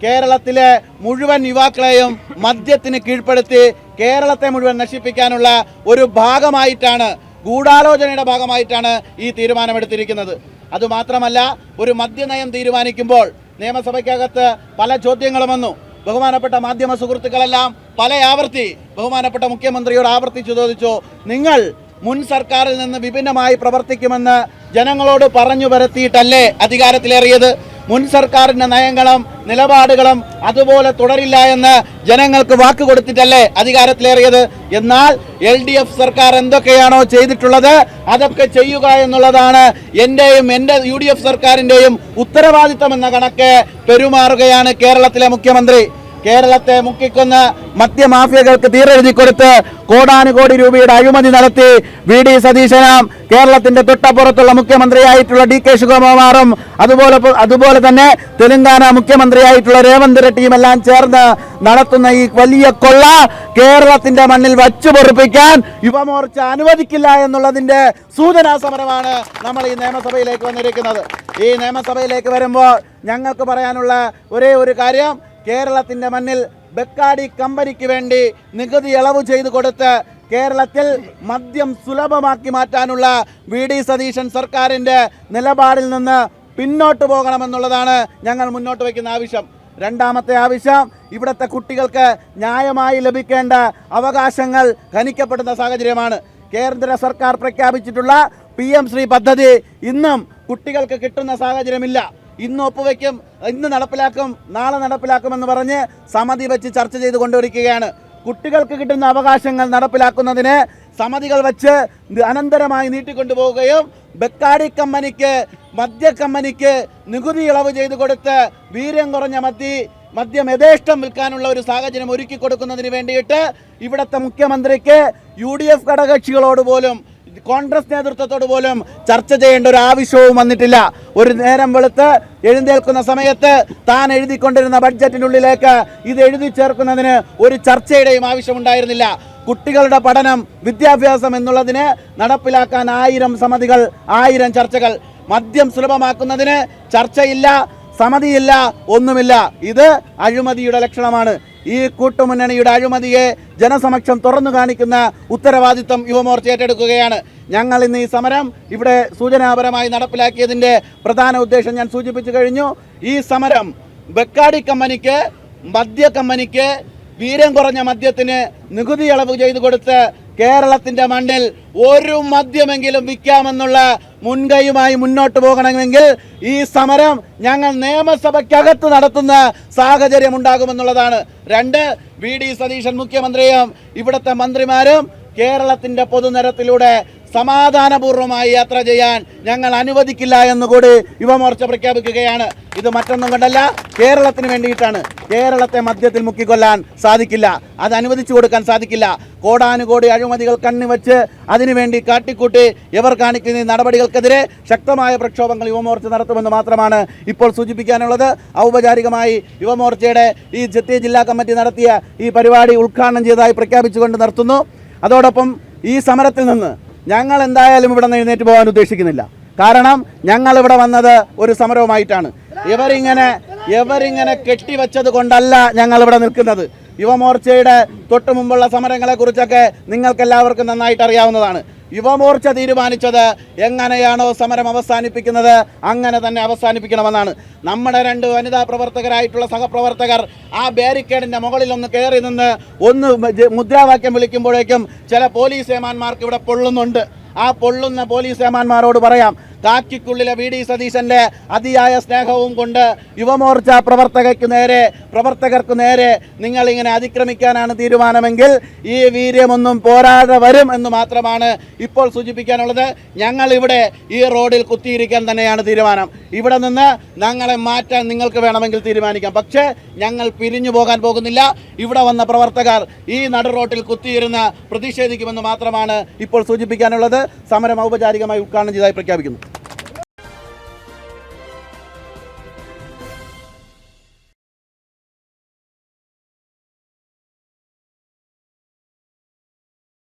കേരളത്തിലെ മുഴുവൻ യുവാക്കളെയും മദ്യത്തിന് കീഴ്പ്പെടുത്തി കേരളത്തെ മുഴുവൻ നശിപ്പിക്കാനുള്ള ഒരു ഭാഗമായിട്ടാണ്, ഗൂഢാലോചനയുടെ ഭാഗമായിട്ടാണ് ഈ തീരുമാനമെടുത്തിരിക്കുന്നത്. അതുമാത്രമല്ല, ഒരു മദ്യനയം തീരുമാനിക്കുമ്പോൾ നിയമസഭയ്ക്കകത്ത് പല ചോദ്യങ്ങളും വന്നു. ബഹുമാനപ്പെട്ട മാധ്യമ സുഹൃത്തുക്കളെല്ലാം പല ആവർത്തി ബഹുമാനപ്പെട്ട മുഖ്യമന്ത്രിയോട് ആവർത്തിച്ചു ചോദിച്ചു, നിങ്ങൾ മുൻ സർക്കാരിൽ നിന്ന് വിഭിന്നമായി പ്രവർത്തിക്കുമെന്ന് ജനങ്ങളോട് പറഞ്ഞു വരുത്തിയിട്ടല്ലേ അധികാരത്തിലേറിയത്? മുൻ സർക്കാരിൻ്റെ നയങ്ങളും നിലപാടുകളും അതുപോലെ തുടരില്ല എന്ന് ജനങ്ങൾക്ക് വാക്ക് കൊടുത്തിട്ടല്ലേ അധികാരത്തിലേറിയത്? എന്നാൽ LDF സർക്കാർ എന്തൊക്കെയാണോ ചെയ്തിട്ടുള്ളത് അതൊക്കെ ചെയ്യുക എന്നുള്ളതാണ് എൻ്റെയും എൻ്റെ UDF സർക്കാരിൻ്റെയും ഉത്തരവാദിത്തം എന്ന കണക്ക് പെരുമാറുകയാണ് കേരളത്തിലെ മുഖ്യമന്ത്രി. കേരളത്തെ മുക്കിക്കൊന്ന് മദ്യമാഫിയകൾക്ക് തീരെഴുതി കൊടുത്ത് കോടാനുകോടി രൂപയുടെ അഴിമതി നടത്തി VD സതീശനും കേരളത്തിന്റെ തൊട്ടപ്പുറത്തുള്ള മുഖ്യമന്ത്രിയായിട്ടുള്ള DK ശിവകുമാറും അതുപോലെ തന്നെ തെലങ്കാന മുഖ്യമന്ത്രിയായിട്ടുള്ള രേവന്ത് റെഡ്ഡിയും എല്ലാം ചേർന്ന് നടത്തുന്ന ഈ വലിയ കൊള്ള കേരളത്തിന്റെ മണ്ണിൽ വച്ചു പൊറുപ്പിക്കാൻ യുവമോർച്ച അനുവദിക്കില്ല എന്നുള്ളതിന്റെ സൂചനാ സമരമാണ് നമ്മൾ ഈ നിയമസഭയിലേക്ക് വന്നിരിക്കുന്നത്. ഈ നിയമസഭയിലേക്ക് വരുമ്പോൾ ഞങ്ങൾക്ക് പറയാനുള്ള ഒരേ ഒരു കാര്യം, കേരളത്തിൻ്റെ മണ്ണിൽ ബെക്കാടി കമ്പനിക്ക് വേണ്ടി നികുതി ഇളവ് ചെയ്തു കൊടുത്ത് കേരളത്തിൽ മദ്യം സുലഭമാക്കി മാറ്റാനുള്ള VD സതീശൻ സർക്കാരിൻ്റെ നിലപാടിൽ നിന്ന് പിന്നോട്ട് പോകണമെന്നുള്ളതാണ് ഞങ്ങൾ മുന്നോട്ട് വയ്ക്കുന്ന ആവശ്യം. രണ്ടാമത്തെ ആവശ്യം, ഇവിടുത്തെ കുട്ടികൾക്ക് ന്യായമായി ലഭിക്കേണ്ട അവകാശങ്ങൾ ഹനിക്കപ്പെടുന്ന സാഹചര്യമാണ്. കേന്ദ്ര സർക്കാർ പ്രഖ്യാപിച്ചിട്ടുള്ള PM ശ്രീ പദ്ധതി ഇന്നും കുട്ടികൾക്ക് കിട്ടുന്ന സാഹചര്യമില്ല. ഇന്ന് ഒപ്പുവെക്കും, ഇന്ന് നടപ്പിലാക്കും, നാളെ നടപ്പിലാക്കുമെന്ന് പറഞ്ഞ് സമിതി വെച്ച് ചർച്ച ചെയ്ത് കൊണ്ടുവരികയാണ്. കുട്ടികൾക്ക് കിട്ടുന്ന അവകാശങ്ങൾ നടപ്പിലാക്കുന്നതിന് സമിതികൾ വെച്ച് അനന്തരമായി നീട്ടിക്കൊണ്ടുപോവുകയും ബെക്കാടി കമ്പനിക്ക്, മദ്യ കമ്പനിക്ക് നികുതി ഇളവ് ചെയ്ത് കൊടുത്ത് വീര്യം കുറഞ്ഞ മദ്യം യഥേഷ്ടം വിൽക്കാനുള്ള ഒരു സാഹചര്യം ഒരുക്കി കൊടുക്കുന്നതിന് വേണ്ടിയിട്ട് ഇവിടുത്തെ മുഖ്യമന്ത്രിക്ക് UDF ഘടകകക്ഷികളോട് പോലും കോൺഗ്രസ് നേതൃത്വത്തോട് പോലും ചർച്ച ചെയ്യേണ്ട ഒരു ആവശ്യവും വന്നിട്ടില്ല. ഒരു നേരം വെളുത്ത് എഴുന്നേൽക്കുന്ന സമയത്ത് താൻ എഴുതിക്കൊണ്ടിരുന്ന ബഡ്ജറ്റിനുള്ളിലേക്ക് ഇത് എഴുതി ചേർക്കുന്നതിന് ഒരു ചർച്ചയുടെയും ആവശ്യമുണ്ടായിരുന്നില്ല. കുട്ടികളുടെ പഠനം, വിദ്യാഭ്യാസം എന്നുള്ളതിന് നടപ്പിലാക്കാൻ 1000 സമിതികൾ, 1000 ചർച്ചകൾ. മദ്യം സുലഭമാക്കുന്നതിന് ചർച്ചയില്ല, സമിതിയില്ല, ഒന്നുമില്ല. ഇത് അഴിമതിയുടെ ലക്ഷണമാണ്. ഈ കൂട്ടുമുന്നണിയുടെ അഴിമതിയെ ജനസമക്ഷം തുറന്നു കാണിക്കുന്ന ഉത്തരവാദിത്തം യുവമോർച്ച ഏറ്റെടുക്കുകയാണ്. ഞങ്ങൾ ഇന്ന് ഈ സമരം ഇവിടെ സൂചനാപരമായി നടപ്പിലാക്കിയതിൻ്റെ പ്രധാന ഉദ്ദേശം ഞാൻ സൂചിപ്പിച്ചു കഴിഞ്ഞു. ഈ സമരം ബെക്കാടി കമ്പനിക്ക്, മദ്യ കമ്പനിക്ക് വീര്യം കുറഞ്ഞ മദ്യത്തിന് നികുതി ഇളവ് ചെയ്തു കൊടുത്ത് കേരളത്തിൻ്റെ മണ്ണിൽ ഒരു മദ്യമെങ്കിലും വിൽക്കാമെന്നുള്ള മുൻകൈയുമായി മുന്നോട്ട് പോകണമെങ്കിൽ ഈ സമരം ഞങ്ങൾ നിയമസഭയ്ക്കകത്ത് നടത്തുന്ന സാഹചര്യം ഉണ്ടാകുമെന്നുള്ളതാണ്. 2, VD സതീശൻ മുഖ്യമന്ത്രിയും ഇവിടുത്തെ മന്ത്രിമാരും കേരളത്തിൻ്റെ പൊതുനിരത്തിലൂടെ സമാധാനപൂർവ്വമായി യാത്ര ചെയ്യാൻ ഞങ്ങൾ അനുവദിക്കില്ല എന്നുകൂടി യുവമോർച്ച പ്രഖ്യാപിക്കുകയാണ്. ഇത് മറ്റൊന്നും കൊണ്ടല്ല, കേരളത്തിന് വേണ്ടിയിട്ടാണ്. കേരളത്തെ മദ്യത്തിൽ മുക്കിക്കൊല്ലാൻ സാധിക്കില്ല, അത് അനുവദിച്ചു കൊടുക്കാൻ സാധിക്കില്ല. കോടാനുകോടി അഴിമതികൾ കണ്ണിവെച്ച് അതിനുവേണ്ടി കാട്ടിക്കൂട്ടി ഇവർ കാണിക്കുന്ന നടപടികൾക്കെതിരെ ശക്തമായ പ്രക്ഷോഭങ്ങൾ യുവമോർച്ച നടത്തുമെന്ന് മാത്രമാണ് ഇപ്പോൾ സൂചിപ്പിക്കാനുള്ളത്. ഔപചാരികമായി യുവമോർച്ചയുടെ ഈ ജില്ലാ കമ്മിറ്റി നടത്തിയ ഈ പരിപാടി ഉദ്ഘാടനം ചെയ്തതായി പ്രഖ്യാപിച്ചുകൊണ്ട് നിർത്തുന്നു. അതോടൊപ്പം ഈ സമരത്തിൽ നിന്ന് ഞങ്ങൾ എന്തായാലും ഇവിടെ നിന്ന് എഴുന്നേറ്റ് പോകാൻ ഉദ്ദേശിക്കുന്നില്ല. കാരണം ഞങ്ങൾ ഇവിടെ വന്നത് ഒരു സമരവുമായിട്ടാണ്. ഇവരിങ്ങനെ കെട്ടിവെച്ചത് കൊണ്ടല്ല ഞങ്ങൾ ഇവിടെ നിൽക്കുന്നത്. യുവമോർച്ചയുടെ തൊട്ടു മുമ്പുള്ള സമരങ്ങളെക്കുറിച്ചൊക്കെ നിങ്ങൾക്കെല്ലാവർക്കും നന്നായിട്ട് അറിയാവുന്നതാണ്. യുവമോർച്ച തീരുമാനിച്ചത് എങ്ങനെയാണോ സമരം അവസാനിപ്പിക്കുന്നത് അങ്ങനെ തന്നെ അവസാനിപ്പിക്കണമെന്നാണ്. നമ്മുടെ 2 വനിതാ പ്രവർത്തകരായിട്ടുള്ള സഹപ്രവർത്തകർ ആ ബാരിക്കേഡിൻ്റെ മുകളിൽ ഒന്ന് കയറി നിന്ന് ഒന്ന് മുദ്രാവാക്യം വിളിക്കുമ്പോഴേക്കും ചില പോലീസ് ഏമാന്മാർക്ക് ഇവിടെ പൊള്ളുന്നുണ്ട്. ആ പൊള്ളുന്ന പോലീസ് ഏമാന്മാരോട് പറയാം, കാക്കിക്കുള്ളിലെ VD സതീശൻ്റെ അതിയായ സ്നേഹവും കൊണ്ട് യുവമോർച്ച പ്രവർത്തകർക്ക് നേരെ നിങ്ങളിങ്ങനെ അതിക്രമിക്കാനാണ് തീരുമാനമെങ്കിൽ ഈ വീര്യമൊന്നും പോരാതെ വരും എന്ന് മാത്രമാണ് ഇപ്പോൾ സൂചിപ്പിക്കാനുള്ളത്. ഞങ്ങളിവിടെ ഈ റോഡിൽ കുത്തിയിരിക്കാൻ തന്നെയാണ് തീരുമാനം. ഇവിടെ നിന്ന് ഞങ്ങളെ മാറ്റാൻ നിങ്ങൾക്ക് വേണമെങ്കിൽ തീരുമാനിക്കാം. പക്ഷേ ഞങ്ങൾ പിരിഞ്ഞു പോകാൻ പോകുന്നില്ല. ഇവിടെ വന്ന പ്രവർത്തകർ ഈ നടുറോട്ടിൽ കുത്തിയിരുന്ന് പ്രതിഷേധിക്കുമെന്ന് മാത്രമാണ് ഇപ്പോൾ സൂചിപ്പിക്കാനുള്ളത്. സമരം ഔപചാരികമായി ഉദ്ഘാടനം ചെയ്തതായി പ്രഖ്യാപിക്കുന്നു.